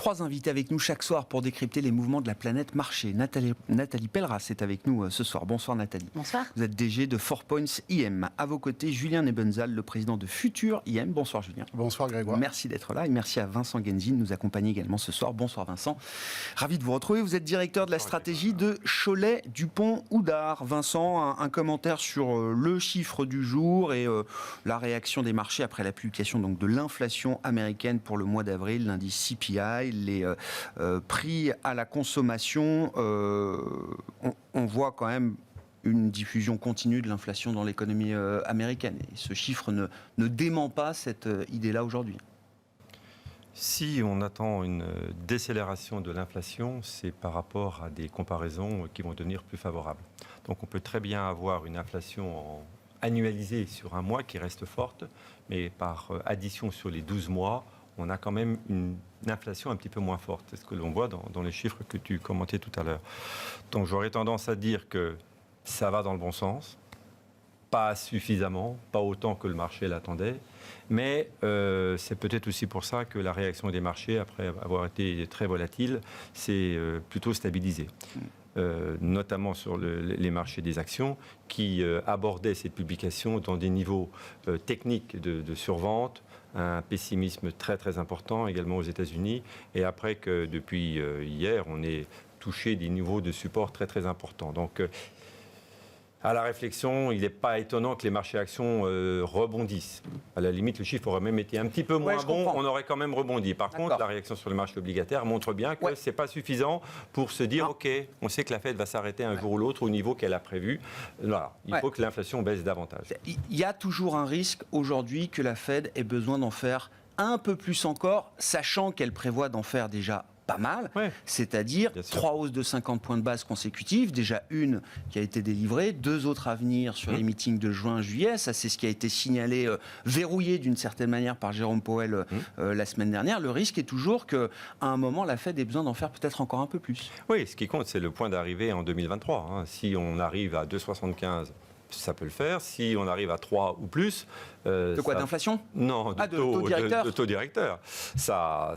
3 invités avec nous chaque soir pour décrypter les mouvements de la planète marché. Nathalie Pelleras est avec nous ce soir. Bonsoir Nathalie. Bonsoir. Vous êtes DG de 4 Points IM. À vos côtés, Julien Nebenzal, le président de Futur IM. Bonsoir Julien. Bonsoir Grégoire. Merci d'être là et merci à Vincent Genzin de nous accompagner également ce soir. Bonsoir Vincent. Ravi de vous retrouver. Vous êtes directeur de la stratégie de Cholet Dupont Oudart. Vincent, un commentaire sur le chiffre du jour et la réaction des marchés après la publication donc, de l'inflation américaine pour le mois d'avril, l'indice CPI, les prix à la consommation. On voit quand même une diffusion continue de l'inflation dans l'économie américaine. Et ce chiffre ne dément pas cette idée-là aujourd'hui. Si on attend une décélération de l'inflation, c'est par rapport à des comparaisons qui vont devenir plus favorables. Donc on peut très bien avoir une inflation annualisée sur un mois qui reste forte, mais par addition sur les 12 mois, on a quand même une inflation un petit peu moins forte. C'est ce que l'on voit dans les chiffres que tu commentais tout à l'heure. Donc j'aurais tendance à dire que ça va dans le bon sens, pas suffisamment, pas autant que le marché l'attendait, mais c'est peut-être aussi pour ça que la réaction des marchés, après avoir été très volatile, s'est plutôt stabilisée. Notamment sur les marchés des actions, qui abordaient cette publication dans des niveaux techniques de survente, un pessimisme très très important également aux États-Unis, et après que depuis hier, on ait touché des niveaux de support très très importants. Donc, à la réflexion, il n'est pas étonnant que les marchés actions rebondissent. À la limite, le chiffre aurait même été un petit peu moins bon, on aurait quand même rebondi. Par contre, la réaction sur le marché obligataire montre bien que ce n'est pas suffisant pour se dire, OK, on sait que la Fed va s'arrêter un jour ou l'autre au niveau qu'elle a prévu. Voilà, il faut que l'inflation baisse davantage. Il y a toujours un risque aujourd'hui que la Fed ait besoin d'en faire un peu plus encore, sachant qu'elle prévoit d'en faire déjà pas mal, c'est-à-dire 3 hausses de 50 points de base consécutives, déjà une qui a été délivrée, 2 autres à venir sur les meetings de juin-juillet, ça c'est ce qui a été signalé, verrouillé d'une certaine manière par Jérôme Powell la semaine dernière. Le risque est toujours qu'à un moment la Fed ait besoin d'en faire peut-être encore un peu plus. Oui, ce qui compte c'est le point d'arrivée en 2023. Si on arrive à 2,75, ça peut le faire. Si on arrive à 3 ou plus... de quoi, d'inflation ? Non, de taux directeur. De taux directeur. Ça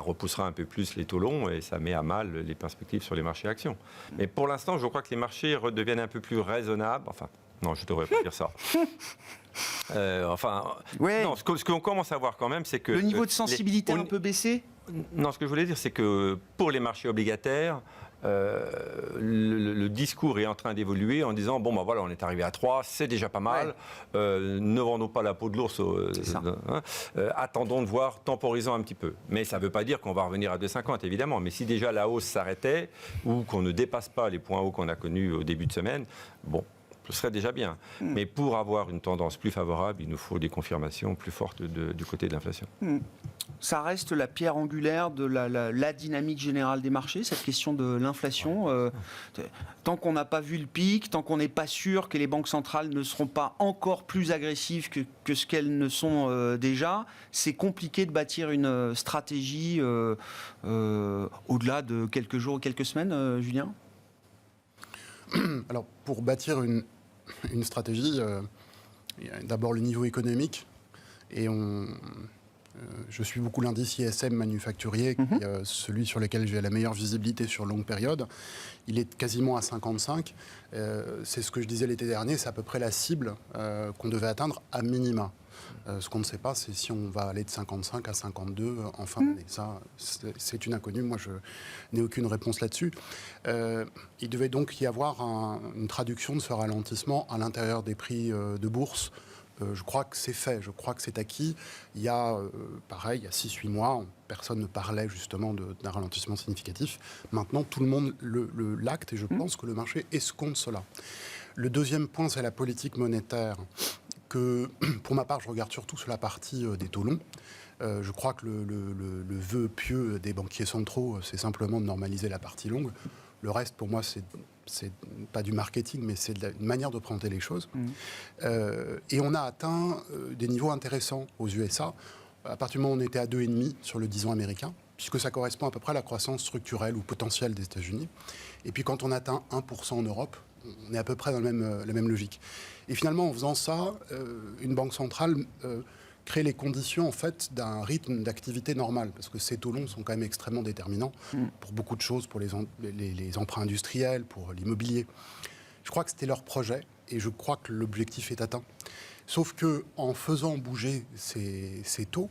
repoussera un peu plus les taux longs et ça met à mal les perspectives sur les marchés actions. Mais pour l'instant, je crois que les marchés redeviennent un peu plus raisonnables. Enfin, non, je ne devrais pas dire ça. Non, ce qu'on commence à voir quand même, c'est que... Le niveau de sensibilité a un peu baissé ? Non, ce que je voulais dire, c'est que pour les marchés obligataires, le discours est en train d'évoluer en disant bon ben voilà, on est arrivé à 3, c'est déjà pas mal, ne vendons pas la peau de l'ours, attendons de voir, temporisons un petit peu. Mais ça ne veut pas dire qu'on va revenir à 2,50 évidemment, mais si déjà la hausse s'arrêtait ou qu'on ne dépasse pas les points hauts qu'on a connus au début de semaine, bon, ce serait déjà bien. Mais pour avoir une tendance plus favorable, il nous faut des confirmations plus fortes du côté de l'inflation. Ça reste la pierre angulaire de la dynamique générale des marchés, cette question de l'inflation. Tant qu'on n'a pas vu le pic, tant qu'on n'est pas sûr que les banques centrales ne seront pas encore plus agressives que ce qu'elles ne sont déjà, c'est compliqué de bâtir une stratégie au-delà de quelques jours ou quelques semaines, Julien ? Alors, pour bâtir une stratégie, il y a d'abord le niveau économique. Et je suis beaucoup l'indice ISM manufacturier, qui est celui sur lequel j'ai la meilleure visibilité sur longue période. Il est quasiment à 55. C'est ce que je disais l'été dernier, c'est à peu près la cible qu'on devait atteindre à minima. Ce qu'on ne sait pas, c'est si on va aller de 55 à 52 en fin d'année. Ça, c'est une inconnue. Moi, je n'ai aucune réponse là-dessus. Il devait donc y avoir une traduction de ce ralentissement à l'intérieur des prix de bourse. Je crois que c'est fait, je crois que c'est acquis. Il y a, pareil, il y a 6-8 mois, personne ne parlait justement d'un ralentissement significatif. Maintenant, tout le monde l'acte et je pense que le marché escompte cela. Le deuxième point, c'est la politique monétaire. Que, pour ma part, je regarde surtout sur la partie des taux longs. Je crois que le vœu pieux des banquiers centraux, c'est simplement de normaliser la partie longue. Le reste, pour moi, c'est pas du marketing, mais c'est une manière de présenter les choses. Et on a atteint des niveaux intéressants aux USA. À partir du moment où on était à 2,5 sur le 10 ans américain, puisque ça correspond à peu près à la croissance structurelle ou potentielle des États-Unis. Et puis quand on atteint 1% en Europe, on est à peu près dans la même logique. Et finalement, en faisant ça, une banque centrale créer les conditions en fait d'un rythme d'activité normal, parce que ces taux longs sont quand même extrêmement déterminants pour beaucoup de choses, pour les emprunts industriels, pour l'immobilier. Je crois que c'était leur projet et je crois que l'objectif est atteint. Sauf que en faisant bouger ces taux,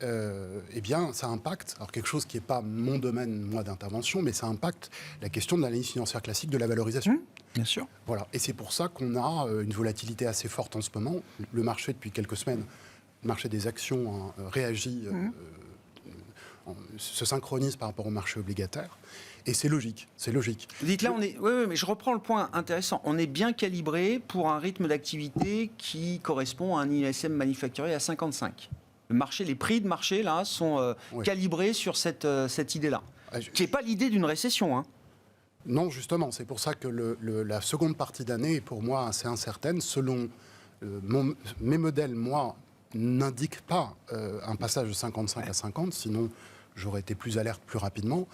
eh bien, ça impacte, alors quelque chose qui n'est pas mon domaine, moi, d'intervention, mais ça impacte la question de l'analyse financière classique de la valorisation. Bien sûr. Voilà. Et c'est pour ça qu'on a une volatilité assez forte en ce moment. Le marché, depuis quelques semaines, le marché des actions réagit, se synchronise par rapport au marché obligataire. Et c'est logique, c'est logique. Vous dites là, oui, mais je reprends le point intéressant. On est bien calibré pour un rythme d'activité qui correspond à un ISM manufacturier à 55. Le marché, les prix de marché là sont calibrés sur cette idée-là, qui n'est pas l'idée d'une récession. Hein. Non, justement, c'est pour ça que la seconde partie d'année est pour moi assez incertaine. Selon mes modèles, moi, n'indiquent pas un passage de 55 à 50, sinon j'aurais été plus alerte plus rapidement.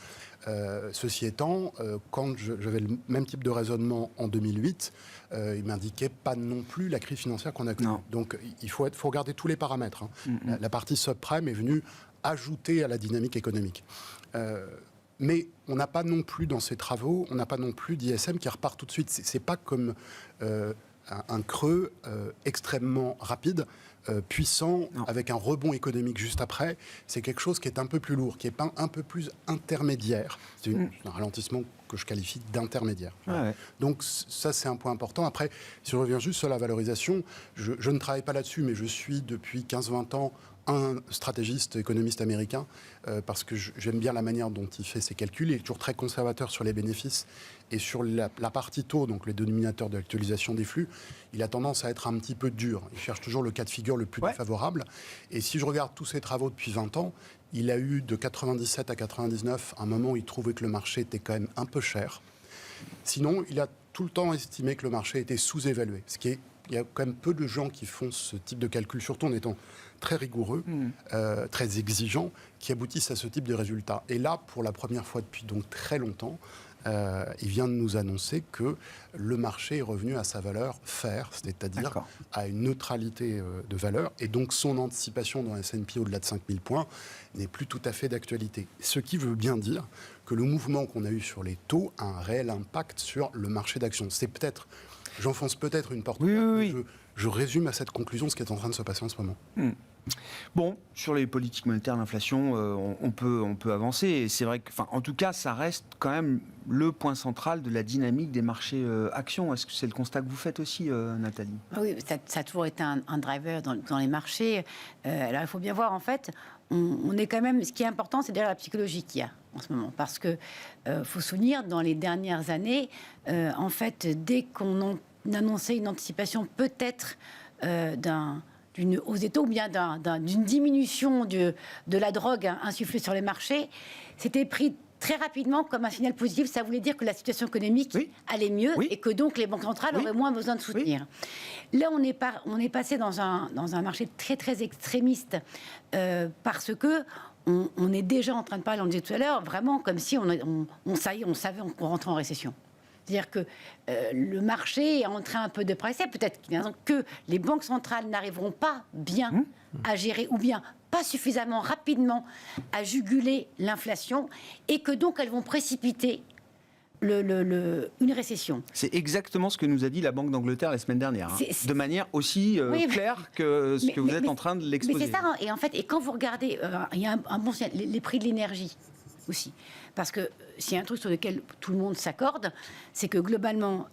Ceci étant, quand j'avais le même type de raisonnement en 2008, il m'indiquait pas non plus la crise financière qu'on a connue. Donc il faut regarder tous les paramètres. Hein. La partie subprime est venue ajouter à la dynamique économique. Mais on n'a pas non plus dans ces travaux, on n'a pas non plus d'ISM qui repart tout de suite. C'est pas comme un creux extrêmement rapide, puissant, avec un rebond économique juste après. C'est quelque chose qui est un peu plus lourd, qui est un peu plus intermédiaire. C'est un ralentissement que je qualifie d'intermédiaire. Ouais. Donc ça, c'est un point important. Après, si je reviens juste sur la valorisation, je ne travaille pas là-dessus, mais je suis depuis 15-20 ans un stratégiste économiste américain, parce que j'aime bien la manière dont il fait ses calculs. Il est toujours très conservateur sur les bénéfices et sur la partie taux, donc les dénominateurs de l'actualisation des flux. Il a tendance à être un petit peu dur. Il cherche toujours le cas de figure le plus défavorable. Et si je regarde tous ses travaux depuis 20 ans, il a eu de 97 à 99 un moment où il trouvait que le marché était quand même un peu cher. Sinon, il a tout le temps estimé que le marché était sous-évalué. Il y a quand même peu de gens qui font ce type de calcul, surtout en étant très rigoureux, très exigeants, qui aboutissent à ce type de résultats. Et là, pour la première fois depuis donc très longtemps, il vient de nous annoncer que le marché est revenu à sa valeur fair, c'est-à-dire à une neutralité de valeur. Et donc son anticipation dans S&P au-delà de 5000 points n'est plus tout à fait d'actualité. Ce qui veut bien dire que le mouvement qu'on a eu sur les taux a un réel impact sur le marché d'actions. C'est peut-être... J'enfonce peut-être une porte. Oui. Je résume à cette conclusion ce qui est en train de se passer en ce moment. Bon, sur les politiques monétaires, l'inflation, on peut avancer. Et c'est vrai que, en tout cas, ça reste quand même le point central de la dynamique des marchés actions. Est-ce que c'est le constat que vous faites aussi, Nathalie ? Oui, ça a toujours été un driver dans les marchés. Alors, il faut bien voir, en fait, on est quand même... Ce qui est important, c'est derrière la psychologie qu'il y a en ce moment. Parce que faut se souvenir, dans les dernières années, en fait, dès qu'on annonçait une anticipation peut-être d'une hausse des taux ou bien d'une diminution de la drogue insufflée sur les marchés, c'était pris très rapidement comme un signal positif. Ça voulait dire que la situation économique allait mieux et que donc les banques centrales auraient moins besoin de soutenir. Là, on est passé dans un marché très, très extrémiste parce que on est déjà en train de parler, on le disait tout à l'heure, vraiment comme si on savait qu'on rentrait en récession. C'est-à-dire que le marché est en train un peu de presser. Peut-être que les banques centrales n'arriveront pas bien à gérer ou bien pas suffisamment rapidement à juguler l'inflation et que donc elles vont précipiter une récession. C'est exactement ce que nous a dit la Banque d'Angleterre la semaine dernière, de manière aussi claire que ce que vous êtes en train de l'exposer. Mais c'est ça, hein. Et en fait, quand vous regardez, il y a un bon signal, les prix de l'énergie aussi. Parce que s'il y a un truc sur lequel tout le monde s'accorde, c'est que globalement,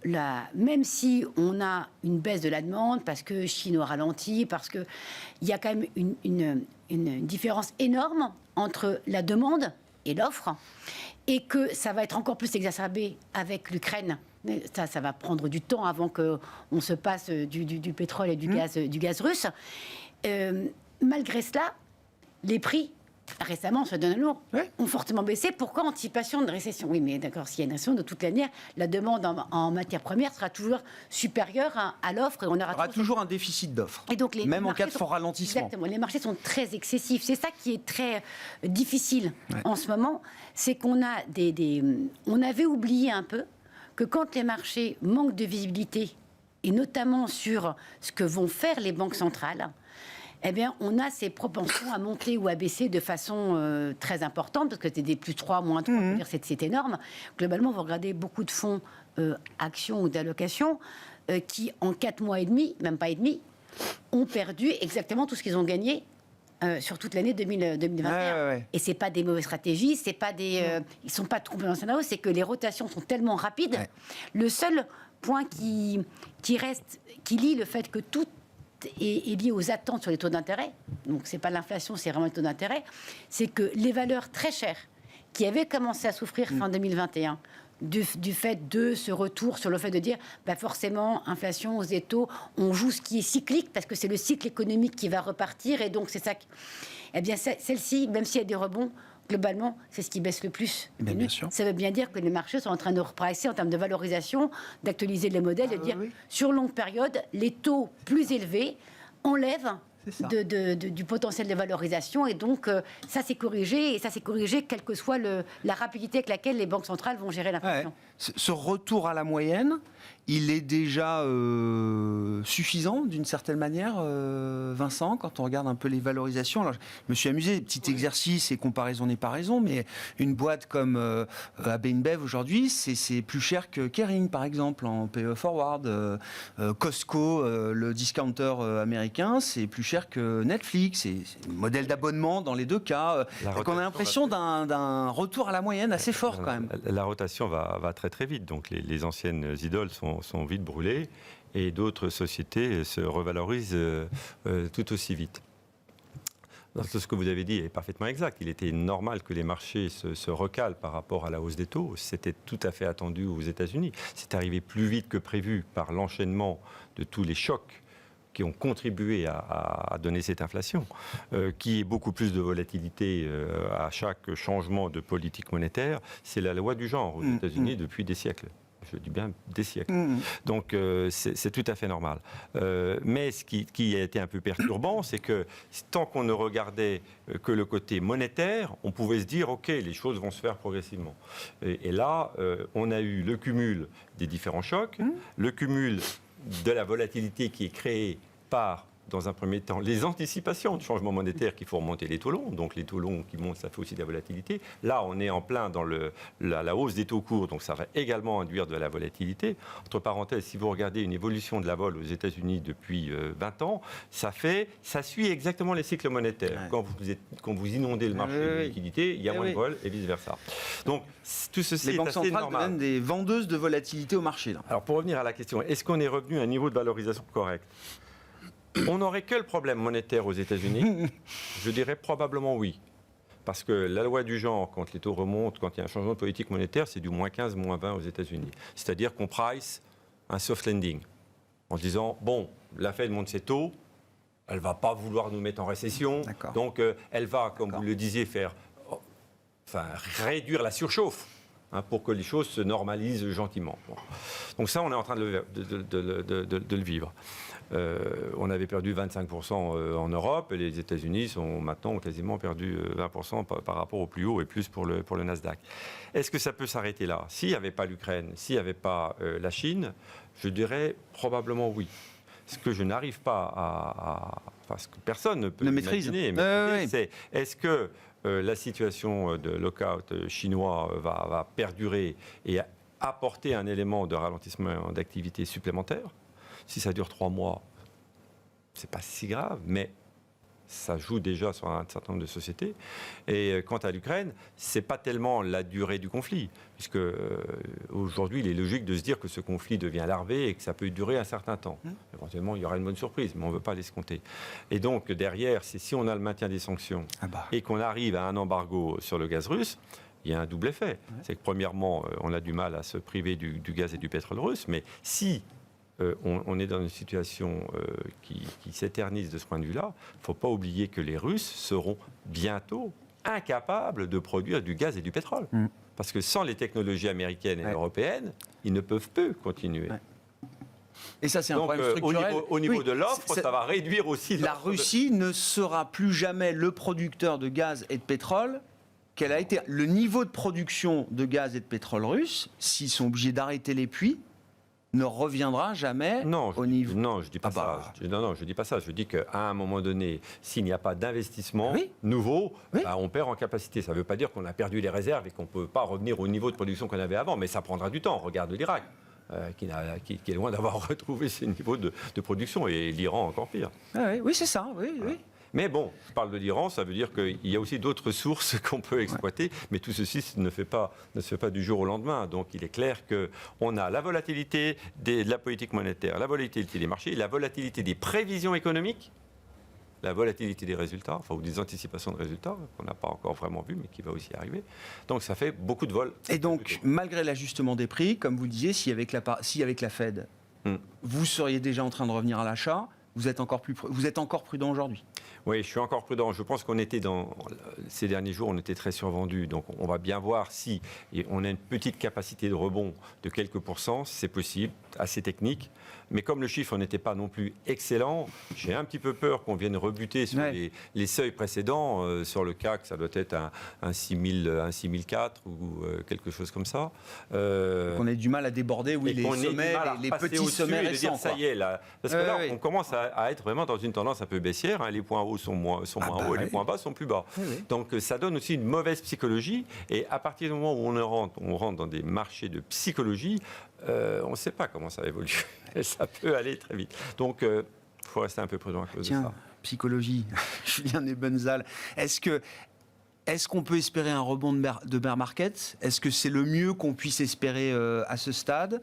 même si on a une baisse de la demande, parce que Chine a ralenti, parce qu'il y a quand même une différence énorme entre la demande et l'offre, et que ça va être encore plus exacerbé avec l'Ukraine. Ça va prendre du temps avant qu'on se passe du pétrole et du gaz russe. Malgré cela, les prix récemment, ça donne un lourd, ont fortement baissé. Pourquoi anticipation de récession? Oui, mais d'accord, s'il y a une récession, de toute manière, la demande en matières premières sera toujours supérieure à l'offre et on aura toujours un déficit d'offres. Et donc même en cas de fort ralentissement. Exactement. Les marchés sont très excessifs. C'est ça qui est très difficile en ce moment. C'est qu'on a on avait oublié un peu que quand les marchés manquent de visibilité, et notamment sur ce que vont faire les banques centrales, eh bien, on a ces propensions à monter ou à baisser de façon très importante, parce que c'est des plus 3, moins 3, c'est énorme. Globalement, vous regardez beaucoup de fonds actions ou d'allocations qui, en 4 mois et demi, même pas et demi, ont perdu exactement tout ce qu'ils ont gagné sur toute l'année 2021. Ouais. Et c'est pas des mauvaises stratégies, c'est pas ils sont pas trompés dans le scénario, c'est que les rotations sont tellement rapides. Ouais. Le seul point qui reste, qui lie le fait que tout est lié aux attentes sur les taux d'intérêt, donc c'est pas l'inflation, c'est vraiment les taux d'intérêt, c'est que les valeurs très chères qui avaient commencé à souffrir fin 2021 du fait de ce retour sur le fait de dire forcément, inflation, hausse des taux, on joue ce qui est cyclique parce que c'est le cycle économique qui va repartir et donc c'est ça. Eh bien, celle-ci, même s'il y a des rebonds, globalement, c'est ce qui baisse le plus. Bien sûr. Ça veut bien dire que les marchés sont en train de repricer en termes de valorisation, d'actualiser les modèles, de dire sur longue période, les taux plus élevés enlèvent du potentiel de valorisation et donc ça s'est corrigé quelle que soit la rapidité avec laquelle les banques centrales vont gérer l'inflation. Ce retour à la moyenne, il est déjà suffisant d'une certaine manière, Vincent, quand on regarde un peu les valorisations. Alors, je me suis amusé, petit exercice et comparaison n'est pas raison, mais une boîte comme AB InBev aujourd'hui, c'est plus cher que Kering par exemple en PE Forward. Costco, le discounter américain, c'est plus cher que Netflix. C'est un modèle d'abonnement dans les deux cas. Donc on a l'impression d'un retour à la moyenne assez fort quand même. La rotation va très très vite, donc les anciennes idoles sont vite brûlées et d'autres sociétés se revalorisent tout aussi vite. Donc, ce que vous avez dit est parfaitement exact. Il était normal que les marchés se recalent par rapport à la hausse des taux. C'était tout à fait attendu aux États-Unis. C'est arrivé plus vite que prévu par l'enchaînement de tous les chocs qui ont contribué à donner cette inflation, qui est beaucoup plus de volatilité à chaque changement de politique monétaire. C'est la loi du genre aux États-Unis depuis des siècles. Je dis bien des siècles. Donc c'est tout à fait normal. Mais ce qui a été un peu perturbant, c'est que tant qu'on ne regardait que le côté monétaire, on pouvait se dire, OK, les choses vont se faire progressivement. Et là, on a eu le cumul des différents chocs, le cumul de la volatilité qui est créée par, dans un premier temps, les anticipations de changement monétaire qui font remonter les taux longs. Donc les taux longs qui montent, ça fait aussi de la volatilité. Là, on est en plein dans la hausse des taux courts, donc ça va également induire de la volatilité. Entre parenthèses, si vous regardez une évolution de la vol aux États-Unis depuis 20 ans, ça suit exactement les cycles monétaires. Ouais. Quand vous inondez le marché de liquidité, il y a moins de vol et vice-versa. Donc tout ceci Les banques est assez centrales normal. deviennent des vendeuses de volatilité au marché. Là. Alors pour revenir à la question, est-ce qu'on est revenu à un niveau de valorisation correct ? On n'aurait que le problème monétaire aux États-Unis. Je dirais probablement oui. Parce que la loi du genre, quand les taux remontent, quand il y a un changement de politique monétaire, c'est du moins 15, moins 20 aux États-Unis. C'est-à-dire qu'on price un soft landing. En disant, bon, la Fed monte ses taux, elle ne va pas vouloir nous mettre en récession. D'accord. Donc elle va, comme vous le disiez, réduire la surchauffe. Pour que les choses se normalisent gentiment. Bon. Donc ça, on est en train de le vivre. On avait perdu 25% en Europe, et les États-Unis ont quasiment perdu 20% par rapport au plus haut, et plus pour le Nasdaq. Est-ce que ça peut s'arrêter là ? S'il n'y avait pas l'Ukraine, s'il n'y avait pas la Chine, je dirais probablement oui. Ce que je n'arrive pas ce que personne ne peut imaginer, c'est est-ce que la situation de lockout chinois va perdurer et apporter un élément de ralentissement d'activité supplémentaire. Si ça dure 3 mois, c'est pas si grave, mais ça joue déjà sur un certain nombre de sociétés. Et quant à l'Ukraine, c'est pas tellement la durée du conflit, puisque aujourd'hui, il est logique de se dire que ce conflit devient larvé et que ça peut durer un certain temps. Éventuellement, il y aura une bonne surprise, mais on ne veut pas l'escompter. Et donc, derrière, si on a le maintien des sanctions et qu'on arrive à un embargo sur le gaz russe, il y a un double effet. C'est que, premièrement, on a du mal à se priver du gaz et du pétrole russe, mais si on est dans une situation qui s'éternise de ce point de vue-là, il ne faut pas oublier que les Russes seront bientôt incapables de produire du gaz et du pétrole. Parce que sans les technologies américaines et européennes, ils ne peuvent plus continuer. Et ça, c'est un problème structurel. Au niveau de l'offre, ça va réduire aussi la Russie ne sera plus jamais le producteur de gaz et de pétrole qu'elle a été. Le niveau de production de gaz et de pétrole russe, s'ils sont obligés d'arrêter les puits, ne reviendra jamais au niveau... Non, je dis pas ça. Je dis pas ça. Je dis qu'à un moment donné, s'il n'y a pas d'investissement nouveau, on perd en capacité. Ça ne veut pas dire qu'on a perdu les réserves et qu'on ne peut pas revenir au niveau de production qu'on avait avant, mais ça prendra du temps. Regarde l'Irak, qui est loin d'avoir retrouvé ses niveaux de production, et l'Iran encore pire. Oui, c'est ça. Oui. Mais bon, je parle de l'Iran, ça veut dire qu'il y a aussi d'autres sources qu'on peut exploiter, mais tout ceci ne se fait pas du jour au lendemain. Donc il est clair qu'on a la volatilité de la politique monétaire, la volatilité des marchés, la volatilité des prévisions économiques, la volatilité des résultats, ou des anticipations de résultats, qu'on n'a pas encore vraiment vu, mais qui va aussi arriver. Donc ça fait beaucoup de vol. Et donc, malgré l'ajustement des prix, comme vous le disiez, si avec la Fed, vous seriez déjà en train de revenir à l'achat, vous êtes encore prudent aujourd'hui? Oui, je suis encore prudent. Je pense qu'on était ces derniers jours, on était très survendu. Donc, on va bien voir si on a une petite capacité de rebond de quelques pourcents, c'est possible, assez technique. Mais comme le chiffre n'était pas non plus excellent, j'ai un petit peu peur qu'on vienne rebuter sur les seuils précédents. Sur le CAC, ça doit être un 6004 ou quelque chose comme ça. On a du mal à déborder, les sommets, les petits sommets récents. Ça y est, là. Parce que là, on commence à être vraiment dans une tendance un peu baissière. Les points hauts sont moins hauts et les points bas sont plus bas. Donc ça donne aussi une mauvaise psychologie. Et à partir du moment où on rentre dans des marchés de psychologie, on ne sait pas comment ça évolue. Et ça peut aller très vite. Donc il faut rester un peu prudent à cause de ça. Psychologie, Julien Ebenzahl. Est-ce qu'on peut espérer un rebond de bear market? Est-ce que c'est le mieux qu'on puisse espérer à ce stade?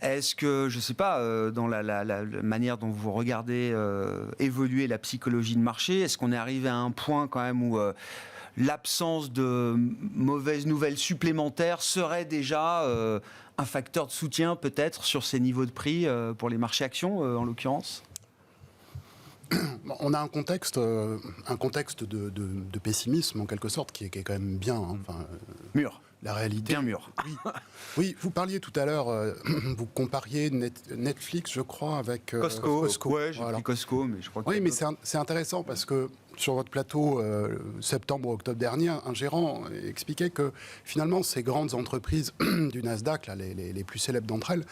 Est-ce que, je ne sais pas, dans la manière dont vous regardez évoluer la psychologie de marché, est-ce qu'on est arrivé à un point quand même où l'absence de mauvaises nouvelles supplémentaires serait déjà un facteur de soutien peut-être sur ces niveaux de prix pour les marchés actions en l'occurrence? On a un contexte de pessimisme en quelque sorte qui est quand même bien. Mûr. La réalité. Bien mûr. Oui, vous parliez tout à l'heure, vous compariez Netflix, je crois, avec Costco. Ouais, j'ai pris Costco, mais je crois que... Oui, mais c'est intéressant parce que sur votre plateau, septembre ou octobre dernier, un gérant expliquait que finalement, ces grandes entreprises du Nasdaq, là, les plus célèbres d'entre elles,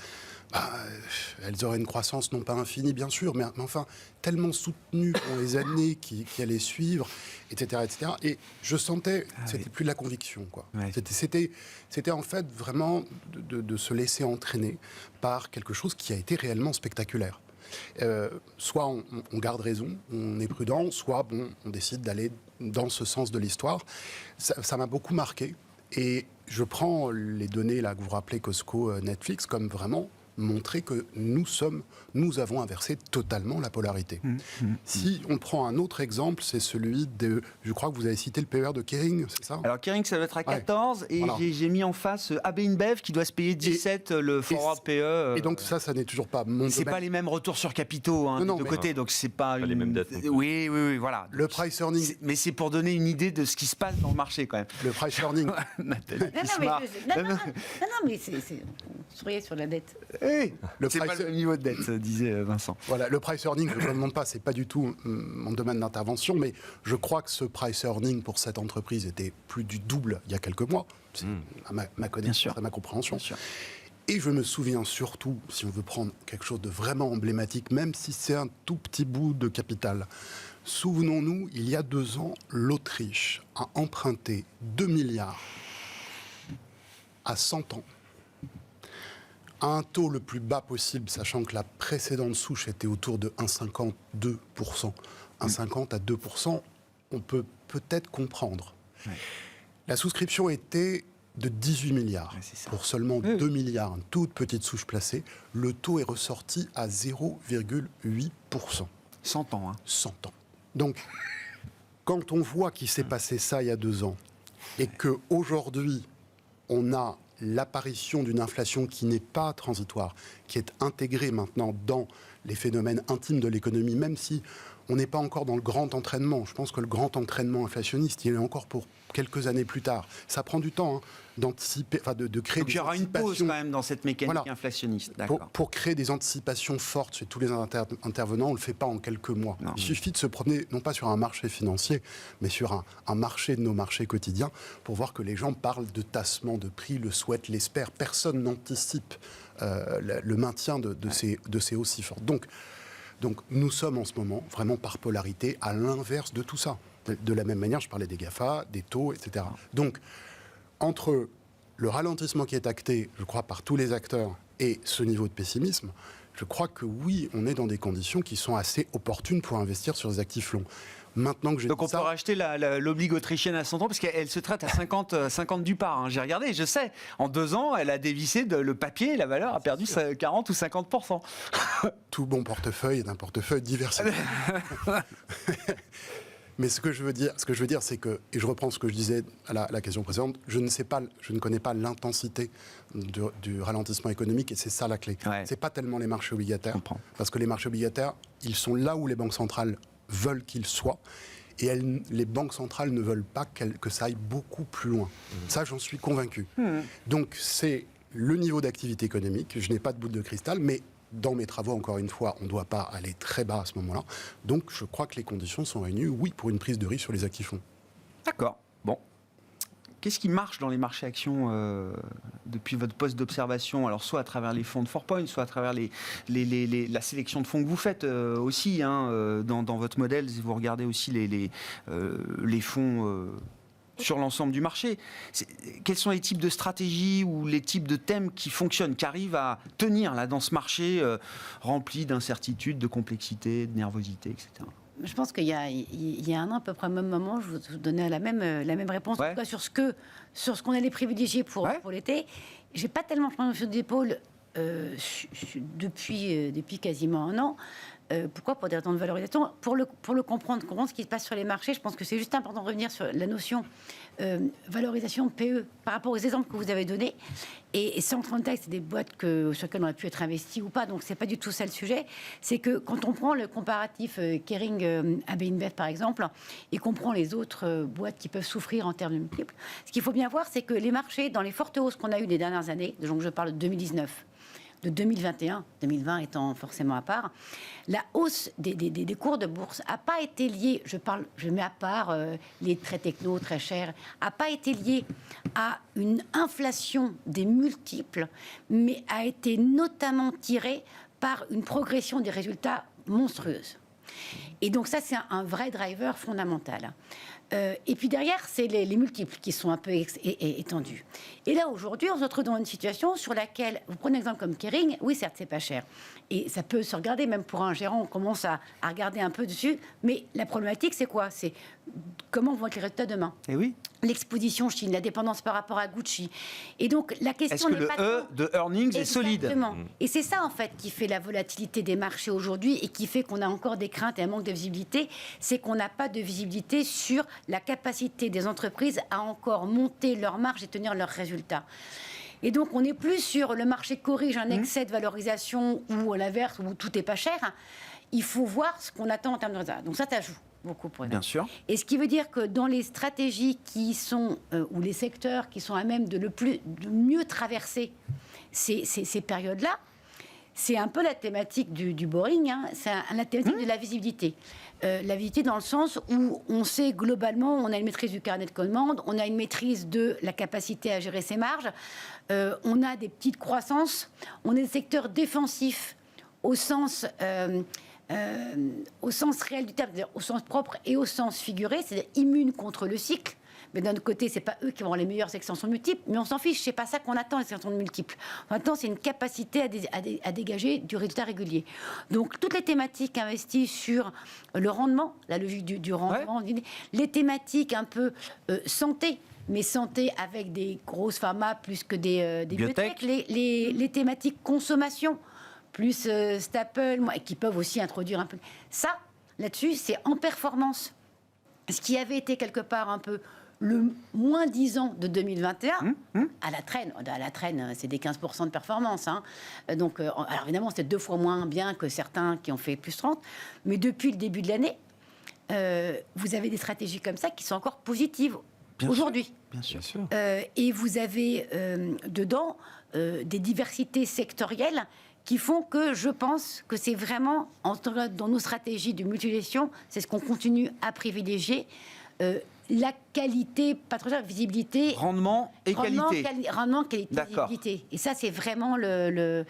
elles auraient une croissance non pas infinie, bien sûr, mais enfin tellement soutenue pour les années qui allaient suivre, etc., etc. Et je sentais, c'était plus de la conviction, quoi. Ouais. C'était en fait vraiment de se laisser entraîner par quelque chose qui a été réellement spectaculaire. Soit on garde raison, on est prudent, soit on décide d'aller dans ce sens de l'histoire. Ça m'a beaucoup marqué. Et je prends les données là que vous rappelez, Costco, Netflix, comme vraiment montrer que nous avons inversé totalement la polarité. Si on prend un autre exemple, c'est celui de, je crois que vous avez cité le PER de Kering, c'est ça? Alors Kering, ça doit être à 14, et voilà. J'ai mis en face AB InBev qui doit se payer 17, le forward PE. Et donc ça n'est toujours pas mon domaine. C'est pas les mêmes retours sur capitaux de côté, donc c'est pas les mêmes dates. Oui, voilà. Le price earning. Mais c'est pour donner une idée de ce qui se passe dans le marché quand même. Le price earning. Non, mais c'est souriez sur la dette. C'est pas le niveau de dette, disait Vincent. Voilà, le price earning, je ne le demande pas, c'est pas du tout mon domaine d'intervention, mais je crois que ce price earning pour cette entreprise était plus du double il y a quelques mois. C'est à ma connaissance, à ma compréhension. Et je me souviens surtout, si on veut prendre quelque chose de vraiment emblématique, même si c'est un tout petit bout de capital, souvenons-nous, il y a 2 ans, l'Autriche a emprunté 2 milliards à 100 ans, à un taux le plus bas possible, sachant que la précédente souche était autour de 1,52%. 1,50 à 2%, on peut peut-être comprendre. Ouais. La souscription était de 18 milliards pour seulement 2 milliards, une toute petite souche placée. Le taux est ressorti à 0,8%. 100 ans. 100 ans. Donc, quand on voit qu'il s'est passé ça il y a 2 ans, et qu'aujourd'hui, on a l'apparition d'une inflation qui n'est pas transitoire, qui est intégrée maintenant dans les phénomènes intimes de l'économie, même si on n'est pas encore dans le grand entraînement. Je pense que le grand entraînement inflationniste, il est encore pour quelques années plus tard. Ça prend du temps d'anticiper, de créer des anticipations. Il y aura une pause quand même dans cette mécanique inflationniste. Pour créer des anticipations fortes chez tous les intervenants, on ne le fait pas en quelques mois. Non. Il suffit de se promener, non pas sur un marché financier, mais sur un marché de nos marchés quotidiens, pour voir que les gens parlent de tassement de prix, le souhaitent, l'espèrent. Personne n'anticipe le maintien de ces hausses si fortes. Donc, nous sommes en ce moment vraiment par polarité à l'inverse de tout ça. De la même manière, je parlais des GAFA, des taux, etc. Donc, entre le ralentissement qui est acté, je crois, par tous les acteurs et ce niveau de pessimisme, je crois que oui, on est dans des conditions qui sont assez opportunes pour investir sur des actifs longs. Maintenant que Donc on peut racheter l'oblige autrichienne à 100 ans, parce qu'elle se traite à 50 du par. J'ai regardé, je sais. En 2 ans, elle a dévissé le papier, la valeur a perdu 40 ou 50%. Tout bon portefeuille est un portefeuille diversifié. Mais ce que je veux dire, c'est que, et je reprends ce que je disais à la question précédente, je ne connais pas l'intensité du ralentissement économique, et c'est ça la clé. Ouais. C'est pas tellement les marchés obligataires, parce que les marchés obligataires, ils sont là où les banques centrales veulent qu'ils soient, et les banques centrales ne veulent pas que ça aille beaucoup plus loin. Ça, j'en suis convaincu. Donc, c'est le niveau d'activité économique. Je n'ai pas de boule de cristal, mais dans mes travaux, encore une fois, on ne doit pas aller très bas à ce moment-là. Donc, je crois que les conditions sont réunies, oui, pour une prise de risque sur les actifs longs. D'accord. Bon. Qu'est-ce qui marche dans les marchés actions depuis votre poste d'observation? Alors, soit à travers les fonds de 4 Points, soit à travers la sélection de fonds que vous faites aussi dans votre modèle. Vous regardez aussi les fonds sur l'ensemble du marché. Quels sont les types de stratégies ou les types de thèmes qui fonctionnent, qui arrivent à tenir là, dans ce marché rempli d'incertitudes, de complexité, de nervosité, etc. Je pense qu'il y a un an, à peu près au même moment, je vous donnais la même réponse, en tout cas sur ce qu'on allait privilégier pour l'été. Je n'ai pas tellement changé d'épaule depuis quasiment un an. Pourquoi? Pour des raisons de valorisation. Pour le comprendre ce qui se passe sur les marchés, je pense que c'est juste important de revenir sur la notion valorisation PE par rapport aux exemples que vous avez donnés. Et sans entrer dans le texte, c'est des boîtes sur lesquelles on a pu être investi ou pas, donc c'est pas du tout ça le sujet. C'est que quand on prend le comparatif Kering AB InBev par exemple, et qu'on prend les autres boîtes qui peuvent souffrir en termes de multiples, ce qu'il faut bien voir, c'est que les marchés, dans les fortes hausses qu'on a eues les dernières années, donc je parle de 2019, de 2021, 2020 étant forcément à part, la hausse des cours de bourse n'a pas été liée, je mets à part les très techno, très chers, n'a pas été liée à une inflation des multiples, mais a été notamment tirée par une progression des résultats monstrueuse. Et donc ça, c'est un vrai driver fondamental. Et puis derrière, c'est les multiples qui sont un peu étendus. Et là, aujourd'hui, on se retrouve dans une situation sur laquelle, vous prenez un exemple comme Kering, oui, certes, c'est pas cher. Et ça peut se regarder, même pour un gérant, on commence à regarder un peu dessus. Mais la problématique, c'est quoi? C'est comment vont être les résultats demain? Et oui. L'exposition Chine, la dépendance par rapport à Gucci. Et donc, la question n'est pas... Est-ce que le E de earnings est solide? Exactement. Et c'est ça, en fait, qui fait la volatilité des marchés aujourd'hui et qui fait qu'on a encore des craintes et un manque de visibilité. C'est qu'on n'a pas de visibilité sur la capacité des entreprises à encore monter leurs marges et tenir leurs résultats. Et donc, on n'est plus sur le marché corrige un excès de valorisation ou à l'inverse, où tout n'est pas cher. Il faut voir ce qu'on attend en termes de résultats. Donc ça joue beaucoup pour les Bien sûr. Et ce qui veut dire que dans les stratégies qui sont, ou les secteurs qui sont à même de mieux traverser ces périodes-là, c'est un peu la thématique du boring, c'est la thématique de la visibilité. La visibilité dans le sens où on sait globalement, on a une maîtrise du carnet de commandes, on a une maîtrise de la capacité à gérer ses marges, on a des petites croissances, on est des secteurs défensifs au sens réel du terme, c'est-à-dire au sens propre et au sens figuré, c'est-à-dire immunes contre le cycle. Mais d'un autre côté, c'est pas eux qui vont avoir les meilleures extensions multiples, mais on s'en fiche, c'est pas ça qu'on attend, les extensions multiples. Maintenant, c'est une capacité à dégager du résultat régulier. Donc, toutes les thématiques investies sur le rendement, la logique du rendement, les thématiques un peu santé, mais santé avec des grosses pharma plus que des biotech, les thématiques consommation, plus Staple, qui peuvent aussi introduire un peu... Ça, là-dessus, c'est en performance. Ce qui avait été quelque part un peu le moins 10 ans de 2021, à la traîne, c'est des 15% de performance. Donc, alors évidemment, c'est 2 fois moins bien que certains qui ont fait plus 30. Mais depuis le début de l'année, vous avez des stratégies comme ça qui sont encore positives aujourd'hui. Bien sûr. Et vous avez dedans des diversités sectorielles qui font que je pense que c'est vraiment, dans nos stratégies de multigestion, c'est ce qu'on continue à privilégier. la qualité, pas trop cher, visibilité. Rendement et qualité. Rendement, qualité, D'accord. visibilité. Et ça, c'est vraiment le...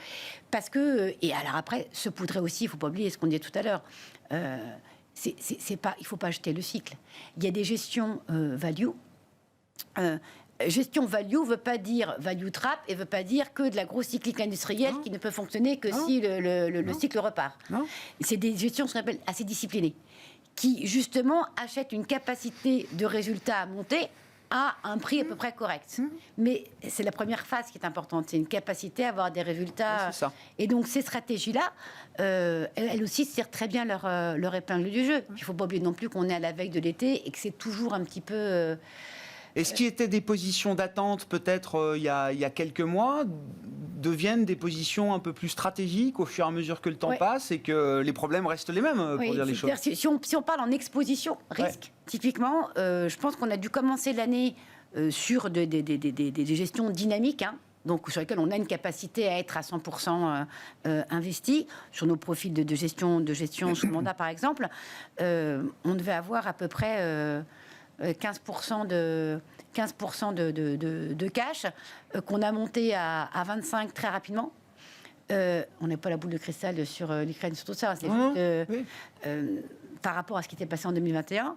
Parce que... Et alors après, se poudrer aussi, il ne faut pas oublier ce qu'on disait tout à l'heure. C'est pas, il ne faut pas jeter le cycle. Il y a des gestions value. Gestion value ne veut pas dire value trap et ne veut pas dire que de la grosse cyclique industrielle qui ne peut fonctionner que si le cycle repart. C'est des gestions, ce qu'on appelle assez disciplinées, qui justement achètent une capacité de résultat à monter à un prix à peu près correct. Mais c'est la première phase qui est importante, c'est une capacité à avoir des résultats. C'est ça. Et donc ces stratégies-là, elles aussi tirent très bien leur épingle du jeu. Il ne faut pas oublier non plus qu'on est à la veille de l'été et que c'est toujours un petit peu... Et ce qui était des positions d'attente peut-être il y a quelques mois deviennent des positions un peu plus stratégiques au fur et à mesure que le temps passe et que les problèmes restent les mêmes, pour dire les choses. Si on parle en exposition risque, typiquement, je pense qu'on a dû commencer l'année sur des gestions dynamiques, donc sur lesquelles on a une capacité à être à 100% investi. Sur nos profils de gestion sous mandat, par exemple, on devait avoir à peu près... 15% de cash qu'on a monté à 25 très rapidement. On n'est pas la boule de cristal sur l'Ukraine, sur tout ça. C'est juste, par rapport à ce qui était passé en 2021,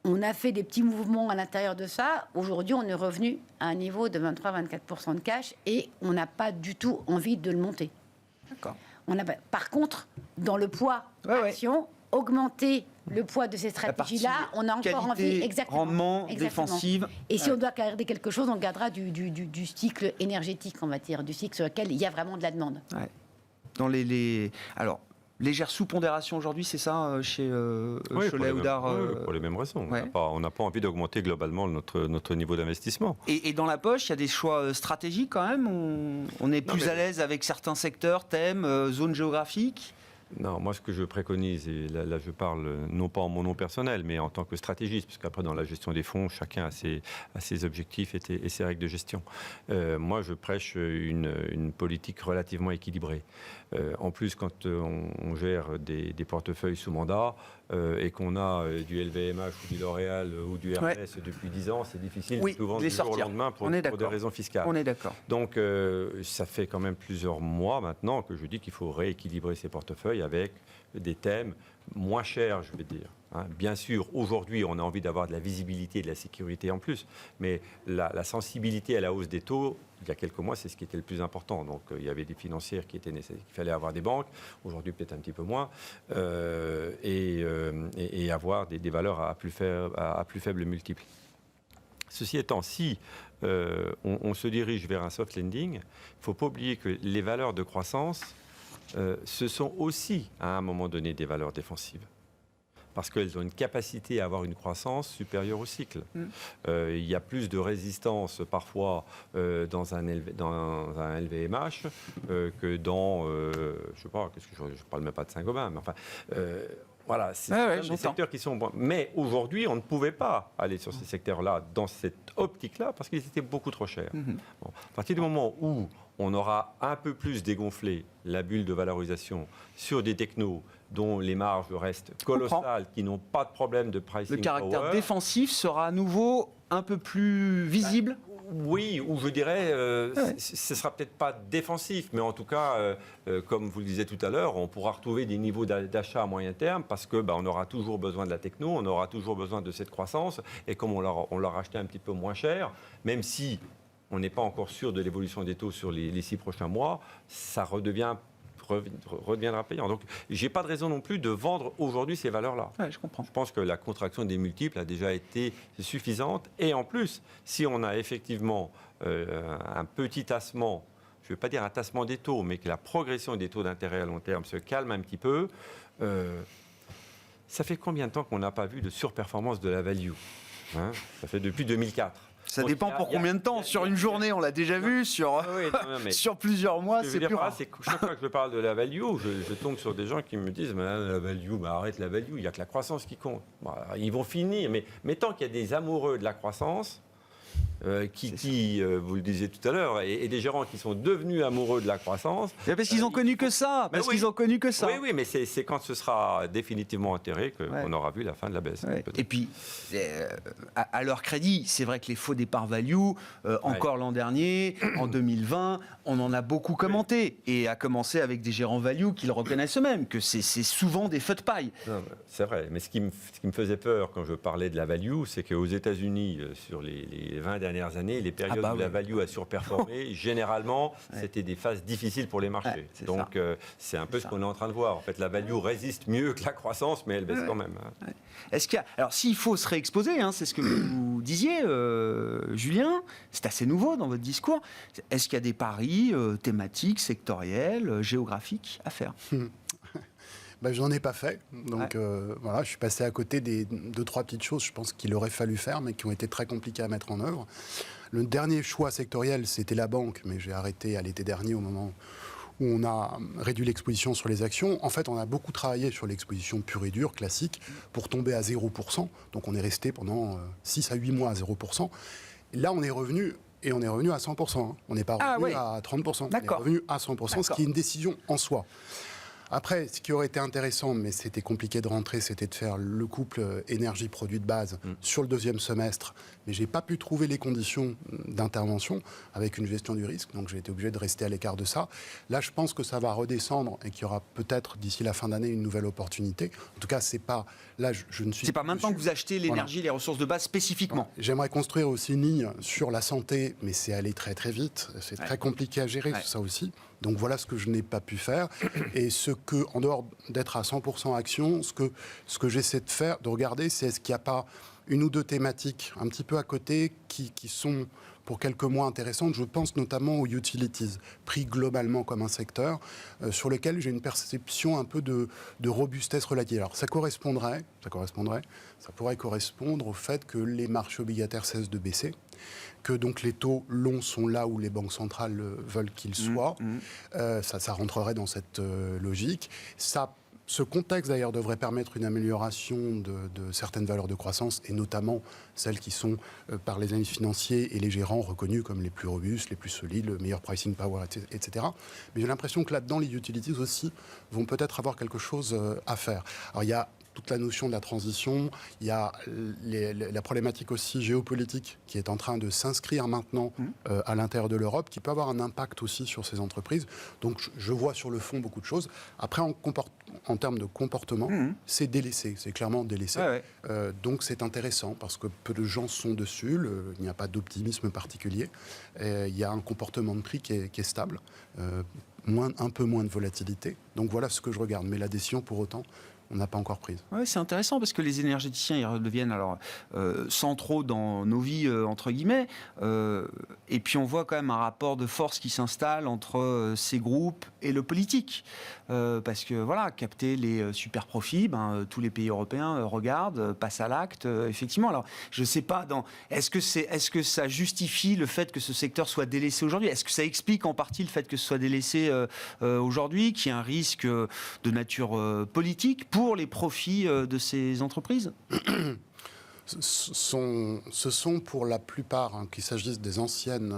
on a fait des petits mouvements à l'intérieur de ça. Aujourd'hui, on est revenu à un niveau de 23-24% de cash et on n'a pas du tout envie de le monter. D'accord. Par contre, dans le poids action, augmenter le poids de ces stratégies-là, on a encore envie, rendement, défensive. Et si on doit garder quelque chose, on gardera du cycle énergétique, on va dire, du cycle sur lequel il y a vraiment de la demande. Ouais. Dans alors, légère sous-pondération aujourd'hui, c'est ça, chez Cholet Oudart pour les mêmes raisons. Ouais. On n'a pas envie d'augmenter globalement notre niveau d'investissement. Et dans la poche, il y a des choix stratégiques quand même. On est plus à l'aise avec certains secteurs, thèmes, zones géographiques. Non, moi ce que je préconise, et là je parle non pas en mon nom personnel, mais en tant que stratégiste, parce qu'après dans la gestion des fonds, chacun a ses objectifs et ses règles de gestion. Moi je prêche une politique relativement équilibrée. En plus, quand on gère des portefeuilles sous mandat et qu'on a du LVMH ou du L'Oréal ou du Hermès depuis 10 ans, c'est difficile souvent du jour au lendemain pour des raisons fiscales. On est d'accord. Donc ça fait quand même plusieurs mois maintenant que je dis qu'il faut rééquilibrer ces portefeuilles avec des thèmes moins chers, je vais dire. Bien sûr, aujourd'hui, on a envie d'avoir de la visibilité et de la sécurité en plus, mais la sensibilité à la hausse des taux, il y a quelques mois, c'est ce qui était le plus important. Donc, il y avait des financières qui étaient nécessaires, qu'il fallait avoir des banques, aujourd'hui peut-être un petit peu moins, et avoir des valeurs à plus faible multiple. Ceci étant, si on se dirige vers un soft landing, il ne faut pas oublier que les valeurs de croissance, ce sont aussi, à un moment donné, des valeurs défensives. Parce qu'elles ont une capacité à avoir une croissance supérieure au cycle. Il y a plus de résistance parfois dans un LVMH que dans, je sais pas, je ne parle même pas de Saint-Gobain, mais enfin... Voilà, c'est des secteurs qui sont bons. Mais aujourd'hui, on ne pouvait pas aller sur ces secteurs-là, dans cette optique-là, parce qu'ils étaient beaucoup trop chers. Bon, à partir du moment où on aura un peu plus dégonflé la bulle de valorisation sur des technos dont les marges restent colossales, qui n'ont pas de problème de pricing Le caractère power, défensif sera à nouveau un peu plus visible. Oui, ou je dirais, ce ne sera peut-être pas défensif, mais en tout cas, comme vous le disiez tout à l'heure, on pourra retrouver des niveaux d'achat à moyen terme parce que on aura toujours besoin de la techno, on aura toujours besoin de cette croissance, et comme on l'aura acheté un petit peu moins cher, même si on n'est pas encore sûr de l'évolution des taux sur les 6 prochains mois, ça redeviendra payant. Donc, je n'ai pas de raison non plus de vendre aujourd'hui ces valeurs-là. Ouais, je comprends. Je pense que la contraction des multiples a déjà été suffisante. Et en plus, si on a effectivement un petit tassement, je ne veux pas dire un tassement des taux, mais que la progression des taux d'intérêt à long terme se calme un petit peu, ça fait combien de temps qu'on n'a pas vu de surperformance de la value ? Ça fait depuis 2004. Ça dépend pour combien de temps. Sur une journée, on l'a déjà vu. Sur plusieurs mois, c'est plus rare. Chaque fois que je parle de la value, je tombe sur des gens qui me disent la value, arrête la value, il n'y a que la croissance qui compte. Ils vont finir. Mais tant qu'il y a des amoureux de la croissance, vous le disiez tout à l'heure, et des gérants qui sont devenus amoureux de la croissance. Mais parce qu'ils ont connu que ça. Parce qu'ils ont connu que ça. Oui, mais c'est quand ce sera définitivement enterré qu'on aura vu la fin de la baisse. Ouais. Et puis, à leur crédit, c'est vrai que les faux départs value, encore l'an dernier, en 2020, on en a beaucoup commenté. Et à commencer avec des gérants value qui le reconnaissent eux-mêmes, que c'est souvent des feux de paille. C'est vrai, mais ce qui me faisait peur quand je parlais de la value, c'est qu'aux États-Unis, sur les 20 dernières années, les périodes où la value a surperformé, généralement, c'était des phases difficiles pour les marchés. Donc, c'est un peu ce qu'on est en train de voir. En fait, la value résiste mieux que la croissance, mais elle baisse quand même. Est-ce qu'il y a... Alors, s'il faut se réexposer, c'est ce que vous disiez, Julien, c'est assez nouveau dans votre discours. Est-ce qu'il y a des paris thématiques, sectoriels, géographiques à faire? Je n'en ai pas fait. Donc voilà, je suis passé à côté des 2-3 petites choses, je pense qu'il aurait fallu faire, mais qui ont été très compliquées à mettre en œuvre. Le dernier choix sectoriel, c'était la banque, mais j'ai arrêté à l'été dernier au moment où on a réduit l'exposition sur les actions. En fait, on a beaucoup travaillé sur l'exposition pure et dure, classique, pour tomber à 0%. Donc on est resté pendant 6 à 8 mois à 0%. Et là, on est revenu... Et on est revenu à 100%. On n'est pas revenu à 30%. On est revenu à 100%, ce qui est une décision en soi. Après, ce qui aurait été intéressant, mais c'était compliqué de rentrer, c'était de faire le couple énergie-produit de base sur le deuxième semestre. Mais je n'ai pas pu trouver les conditions d'intervention avec une gestion du risque. Donc j'ai été obligé de rester à l'écart de ça. Là, je pense que ça va redescendre et qu'il y aura peut-être d'ici la fin d'année une nouvelle opportunité. En tout cas, c'est pas... Là, je ne suis... C'est pas maintenant que vous achetez l'énergie, les ressources de base spécifiquement. Voilà. J'aimerais construire aussi une ligne sur la santé, mais c'est aller très très vite. C'est très compliqué à gérer, ça aussi. Donc voilà ce que je n'ai pas pu faire. Et ce que, en dehors d'être à 100% action, ce que j'essaie de faire, de regarder, c'est est-ce qu'il n'y a pas une ou deux thématiques un petit peu à côté qui sont pour quelques mois intéressantes. Je pense notamment aux utilities, pris globalement comme un secteur, sur lequel j'ai une perception un peu de robustesse relative. Alors ça pourrait correspondre au fait que les marchés obligataires cessent de baisser, que donc les taux longs sont là où les banques centrales veulent qu'ils soient. Ça rentrerait dans cette logique. Ce contexte, d'ailleurs, devrait permettre une amélioration de certaines valeurs de croissance, et notamment celles qui sont, par les analystes financiers et les gérants, reconnues comme les plus robustes, les plus solides, le meilleur pricing power, etc. Mais j'ai l'impression que là-dedans, les utilities aussi vont peut-être avoir quelque chose à faire. Alors, il y a toute la notion de la transition, il y a la problématique aussi géopolitique qui est en train de s'inscrire maintenant à l'intérieur de l'Europe, qui peut avoir un impact aussi sur ces entreprises. Donc je vois sur le fond beaucoup de choses. Après, en termes de comportement, c'est délaissé, c'est clairement délaissé. Donc c'est intéressant parce que peu de gens sont dessus, il n'y a pas d'optimisme particulier. Il y a un comportement de prix qui est stable, un peu moins de volatilité. Donc voilà ce que je regarde. Mais la décision, pour autant, on n'a pas encore prise. Ouais, c'est intéressant parce que les énergéticiens, ils redeviennent centraux dans nos vies, entre guillemets. Et puis on voit quand même un rapport de force qui s'installe entre ces groupes et le politique. Parce que voilà, capter les super profits, tous les pays européens regardent, passent à l'acte, effectivement. Alors, je ne sais pas, est-ce que ça justifie le fait que ce secteur soit délaissé aujourd'hui? Est-ce que ça explique en partie le fait que ce soit délaissé aujourd'hui, qu'il y ait un risque de nature politique pour les profits de ces entreprises? Ce sont pour la plupart, qu'il s'agisse des anciennes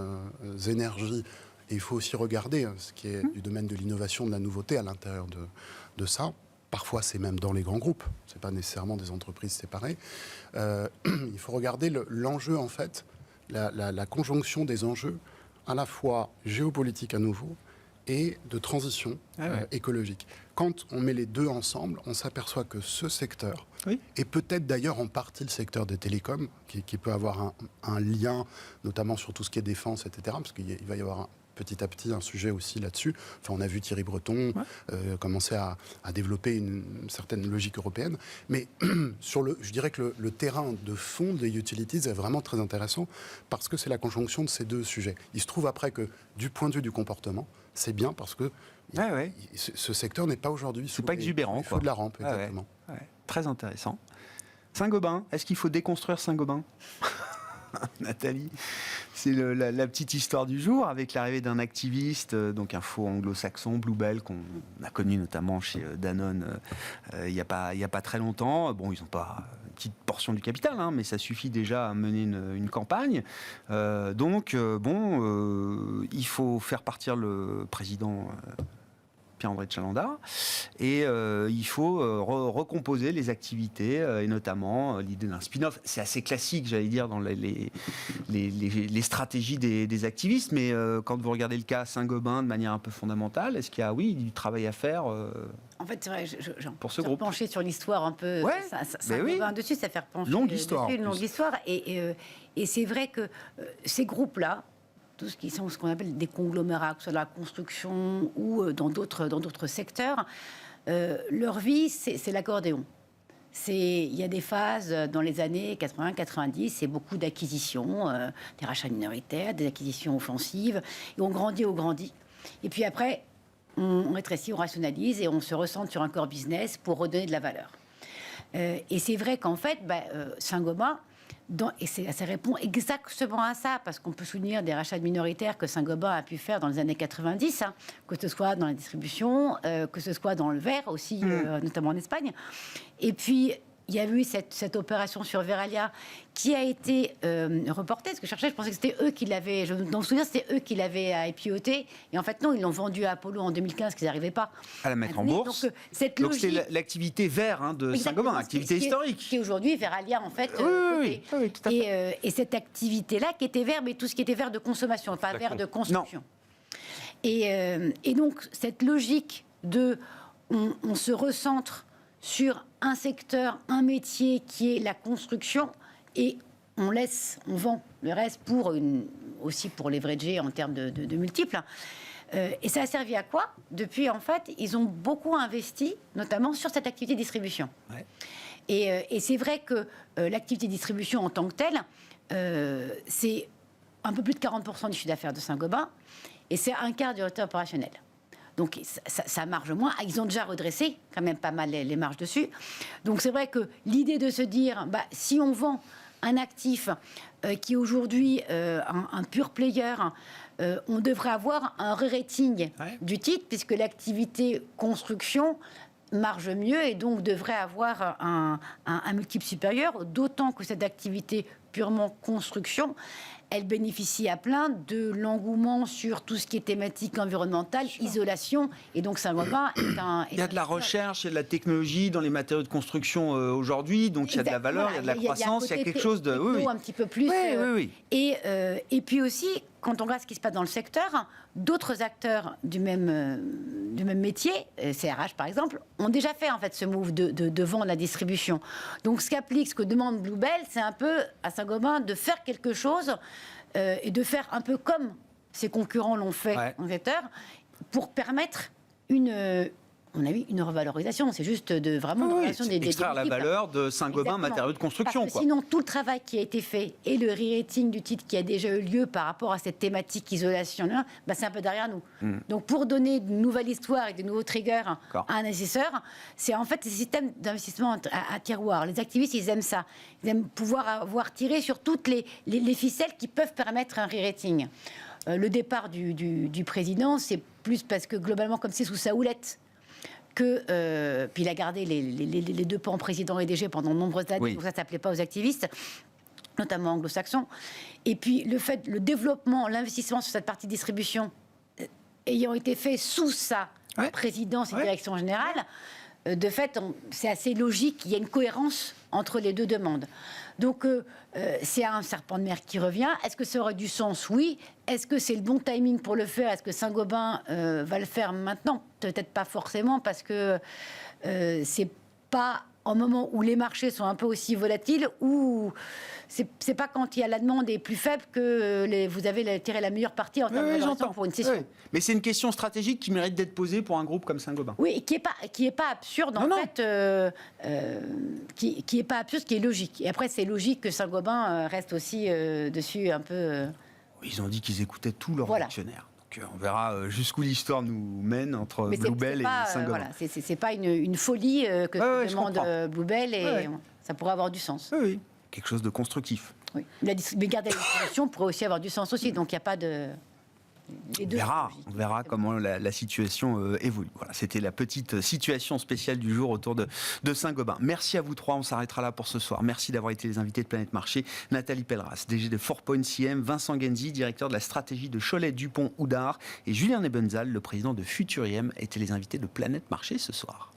énergies, et il faut aussi regarder ce qui est du domaine de l'innovation, de la nouveauté à l'intérieur de ça. Parfois, c'est même dans les grands groupes, ce n'est pas nécessairement des entreprises séparées. Il faut regarder l'enjeu, en fait, la conjonction des enjeux, à la fois géopolitique à nouveau, et de transition écologique. Quand on met les deux ensemble, on s'aperçoit que ce secteur, et peut-être d'ailleurs en partie le secteur des télécoms, qui peut avoir un lien, notamment sur tout ce qui est défense, etc., parce qu'il va y avoir petit à petit un sujet aussi là-dessus. Enfin, on a vu Thierry Breton commencer à développer une certaine logique européenne. Mais je dirais que le terrain de fond des utilities est vraiment très intéressant parce que c'est la conjonction de ces deux sujets. Il se trouve après que, du point de vue du comportement, c'est bien parce que ce secteur n'est pas aujourd'hui sous pas exubérant, il faut de la rampe, exactement. Très intéressant. Saint-Gobain, est-ce qu'il faut déconstruire Saint-Gobain? Nathalie, c'est la petite histoire du jour avec l'arrivée d'un activiste, donc un faux anglo-saxon, Bluebell, qu'on a connu notamment chez Danone il n'y a pas très longtemps. Bon, ils n'ont pas petite portion du capital, hein, mais ça suffit déjà à mener une campagne. Il faut faire partir le président Pierre-André de Chalendar, et il faut recomposer les activités, et notamment l'idée d'un spin-off. C'est assez classique, j'allais dire, dans les stratégies des activistes, mais quand vous regardez le cas Saint-Gobain de manière un peu fondamentale, est-ce qu'il y a, du travail à faire En fait, c'est vrai, pour ce groupe pencher sur l'histoire un peu, ouais, Saint-Gobain dessus, ça fait pencher longue histoire, dessus, une longue histoire, et c'est vrai que ces groupes-là, tout ce qui sont ce qu'on appelle des conglomérats, que ce soit dans la construction ou dans d'autres secteurs, leur vie, c'est l'accordéon. Il y a des phases dans les années 80-90, c'est beaucoup d'acquisitions, des rachats minoritaires, des acquisitions offensives, et on grandit. Et puis après, on rétrécit, on rationalise et on se recentre sur un core business pour redonner de la valeur. Et c'est vrai qu'en fait, Saint-Gobain, ça répond exactement à ça, parce qu'on peut souvenir des rachats minoritaires que Saint-Gobain a pu faire dans les années 90, hein, que ce soit dans la distribution, que ce soit dans le verre aussi, notamment en Espagne. Et puis, il y a eu cette opération sur Verallia qui a été reportée. Ce que je cherchais, je pensais que c'était eux qui l'avaient... Dans me souvenir, c'était eux qui l'avaient IPOté. Et en fait, non, ils l'ont vendu à Apollo en 2015, qu'ils n'arrivaient pas à la mettre en bourse. Donc c'est l'activité vert de Saint-Gobain, activité historique. Qui aujourd'hui, Verallia, en fait... Oui, tout à fait. Et cette activité-là, qui était vert, mais tout ce qui était vert de consommation, pas vert de construction. Et donc, cette logique de... On se recentre sur un secteur, un métier qui est la construction, et on vend le reste aussi pour leverager en termes de multiples. Et ça a servi à quoi? Depuis, en fait, ils ont beaucoup investi, notamment sur cette activité de distribution. Ouais. Et c'est vrai que l'activité de distribution en tant que telle, c'est un peu plus de 40% du chiffre d'affaires de Saint-Gobain, et c'est un quart du résultat opérationnel. Donc ça marge moins. Ils ont déjà redressé quand même pas mal les marges dessus. Donc c'est vrai que l'idée de se dire, si on vend un actif qui est aujourd'hui un pure player, on devrait avoir un re-rating du titre, puisque l'activité construction marge mieux et donc devrait avoir un multiple supérieur, d'autant que cette activité purement construction, elle bénéficie à plein de l'engouement sur tout ce qui est thématique environnementale, isolation, et donc Saint-Gobain est un... Il y a de la recherche, il y a de la technologie dans les matériaux de construction aujourd'hui, donc il y a de la valeur, il y a de la croissance, il y a quelque chose de... un petit peu plus. Oui. Et puis aussi, quand on regarde ce qui se passe dans le secteur, d'autres acteurs du même métier, CRH par exemple, ont déjà fait en fait ce move de vendre la distribution. Donc ce qu'applique, ce que demande Bluebell, c'est un peu à Saint-Gobain de faire quelque chose et de faire un peu comme ses concurrents l'ont fait en secteur, pour permettre on a eu une revalorisation, c'est juste vraiment une revalorisation des extraire la valeur de Saint-Gobain matériaux de construction. Parce que sinon, tout le travail qui a été fait et le re-rating du titre qui a déjà eu lieu par rapport à cette thématique isolation, c'est un peu derrière nous. Donc pour donner une nouvelle histoire et de nouveaux triggers à un investisseur, c'est en fait ces systèmes d'investissement à tiroir. Les activistes, ils aiment ça. Ils aiment pouvoir avoir tiré sur toutes les ficelles qui peuvent permettre un re-rating. Le départ du président, c'est plus parce que globalement, comme c'est sous sa houlette, puis il a gardé les deux pans président et DG pendant de nombreuses années, donc ça ne plaît pas aux activistes, notamment anglo-saxons. Et puis le développement, l'investissement sur cette partie distribution ayant été fait sous sa présidence et direction générale, de fait, c'est assez logique, il y a une cohérence entre les deux demandes. Donc, c'est un serpent de mer qui revient. Est-ce que ça aurait du sens? Oui. Est-ce que c'est le bon timing pour le faire? Est-ce que Saint-Gobain va le faire maintenant? Peut-être pas forcément, parce que c'est pas en moment où les marchés sont un peu aussi volatiles, ou c'est pas quand il y a la demande est plus faible que vous avez tiré la meilleure partie en termes de valorisation pour une session. Oui. Mais c'est une question stratégique qui mérite d'être posée pour un groupe comme Saint-Gobain. Oui, et qui est pas absurde en fait, qui est pas absurde, qui est logique. Et après, c'est logique que Saint-Gobain reste aussi dessus un peu. Ils ont dit qu'ils écoutaient tous leurs actionnaires. On verra jusqu'où l'histoire nous mène entre Bluebell et Saint-Gobain. C'est pas une folie que demande Bluebell, et ça pourrait avoir du sens. Oui, quelque chose de constructif. Oui. Mais garder la distribution pourrait aussi avoir du sens aussi, donc il n'y a pas de les deux. On verra comment la situation évolue. Voilà, c'était la petite situation spéciale du jour autour de Saint-Gobain. Merci à vous trois, on s'arrêtera là pour ce soir. Merci d'avoir été les invités de Planète Marché. Nathalie Pelleras, DG de 4PointCM, Vincent Genzi, directeur de la stratégie de Cholet Dupont Oudart, et Julien Nebenzal, le président de Futuriem, étaient les invités de Planète Marché ce soir.